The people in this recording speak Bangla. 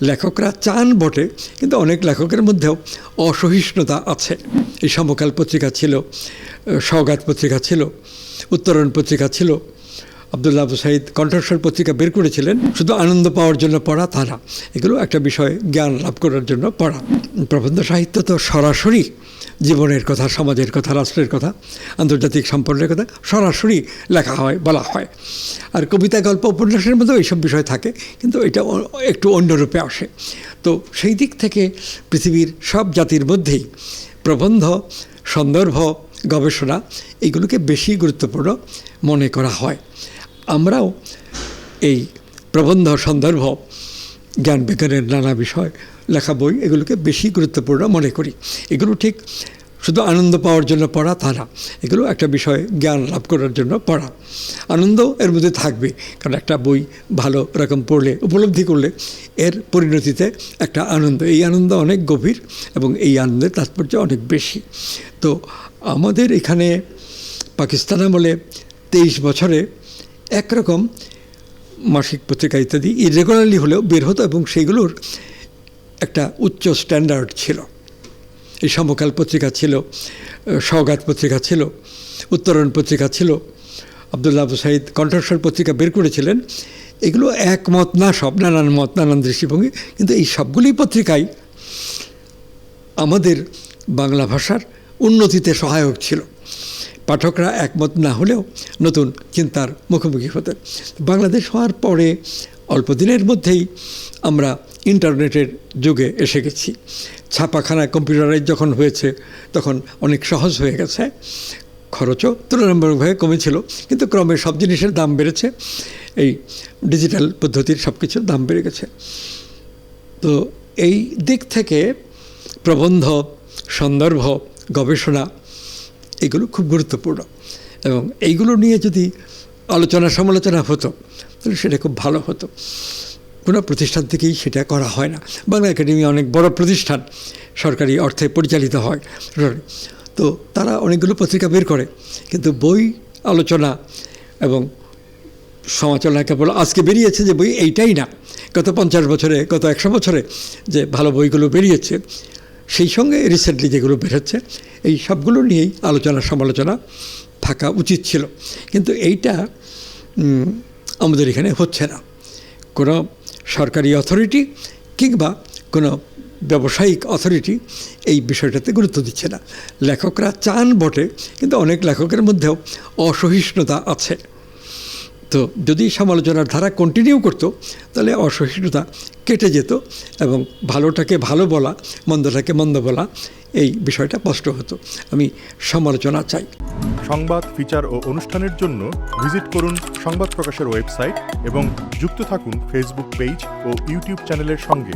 লেখকরা চান বটে, কিন্তু অনেক লেখকের মধ্যেও অসহিষ্ণুতা আছে। এই সমকাল পত্রিকা ছিল, সওগাত পত্রিকা ছিল, উত্তরণ পত্রিকা ছিল, আব্দুল্লাহ আবু সাঈদ কণ্ঠস্বর পত্রিকা বের করেছিলেন শুধু আনন্দ পাওয়ার জন্য পড়া তা না, এগুলো একটা বিষয়ে জ্ঞান লাভ করার জন্য পড়া। প্রবন্ধ সাহিত্য তো সরাসরি জীবনের কথা, সমাজের কথা, রাষ্ট্রের কথা, আন্তর্জাতিক সম্পর্কের কথা সরাসরি লেখা হয়, বলা হয়। আর কবিতা, গল্প, উপন্যাসের মধ্যেও এইসব বিষয় থাকে, কিন্তু এটা একটু অন্যরূপে আসে। তো সেই দিক থেকে পৃথিবীর সব জাতির মধ্যেই প্রবন্ধ, সন্দর্ভ, গবেষণা এগুলোকে বেশি গুরুত্বপূর্ণ মনে করা হয়। আমরাও এই প্রবন্ধ, সন্দর্ভ, জ্ঞান বিজ্ঞানের নানা বিষয়, লেখা বই এগুলোকে বেশি গুরুত্বপূর্ণ মনে করি। এগুলো ঠিক শুধু আনন্দ পাওয়ার জন্য পড়া তা না, এগুলো একটা বিষয়ে জ্ঞান লাভ করার জন্য পড়া। আনন্দ এর মধ্যে থাকবে, কারণ একটা বই ভালো রকম পড়লে, উপলব্ধি করলে এর পরিণতিতে একটা আনন্দ, এই আনন্দ অনেক গভীর এবং এই আনন্দের তাৎপর্য অনেক বেশি। তো আমাদের এখানে পাকিস্তান আমলে 23 বছরে একরকম মাসিক পত্রিকা ইত্যাদি ইরেগুলারলি হলেও বের হতো এবং সেগুলোর একটা উচ্চ স্ট্যান্ডার্ড ছিল। এই সমকাল পত্রিকা ছিল, সওগাত পত্রিকা ছিল, উত্তরণ পত্রিকা ছিল, আব্দুল্লাহ আবু সাঈদ কণ্ঠস্বর পত্রিকা বের করেছিলেন। এগুলো একমত না, সব নানান মত, নানান দৃষ্টিভঙ্গি, কিন্তু এই সবগুলি পত্রিকাই আমাদের বাংলা ভাষার উন্নতিতে সহায়ক ছিল। পাঠকরা একমত না হলেও নতুন চিন্তার মুখোমুখি হতেন। বাংলাদেশ হওয়ার পরে অল্প দিনের মধ্যেই আমরা ইন্টারনেটের যুগে এসে গেছি। ছাপাখানা কম্পিউটারাইজ যখন হয়েছে তখন অনেক সহজ হয়ে গেছে, খরচও তুলনামূলকভাবে কমেছিল, কিন্তু ক্রমে সব জিনিসের দাম বেড়েছে। এই ডিজিটাল পদ্ধতির সব কিছুর দাম বেড়ে গেছে। তো এই দিক থেকে প্রবন্ধ, সন্দর্ভ, গবেষণা এগুলো খুব গুরুত্বপূর্ণ এবং এইগুলো নিয়ে যদি আলোচনা সমালোচনা হতো তাহলে সেটা খুব ভালো হতো। কোনো প্রতিষ্ঠান থেকেই সেটা করা হয় না। বাংলা একাডেমি অনেক বড় প্রতিষ্ঠান, সরকারি অর্থে পরিচালিত হয়, তো তারা অনেকগুলো পত্রিকা বের করে, কিন্তু বই আলোচনা এবং সমালোচনা কেবল আজকে বেরিয়েছে যে বই এইটাই না, গত 50 বছরে, গত 100 বছরে যে ভালো বইগুলো বেরিয়েছে, সেই সঙ্গে রিসেন্টলি যেগুলো বেরোচ্ছে এই সবগুলো নিয়েই আলোচনা সমালোচনা থাকা উচিত ছিল। কিন্তু এইটা আমাদের এখানে হচ্ছে না। কোনো সরকারি অথরিটি কিংবা কোনো ব্যবসায়িক অথরিটি এই বিষয়টাতে গুরুত্ব দিচ্ছে না। লেখকরা চান বটে, কিন্তু অনেক লেখকের মধ্যেও অসহিষ্ণুতা আছে। তো যদি সমালোচনার ধারা কন্টিনিউ করতো তাহলে অসহিষ্ণুতা কেটে যেত এবং ভালোটাকে ভালো বলা, মন্দটাকে মন্দ বলা, এই বিষয়টা স্পষ্ট হতো। আমি সমালোচনা চাই। সংবাদ, ফিচার ও অনুষ্ঠানের জন্য ভিজিট করুন সংবাদ প্রকাশের ওয়েবসাইট এবং যুক্ত থাকুন ফেসবুক পেজ ও ইউটিউব চ্যানেলের সঙ্গে।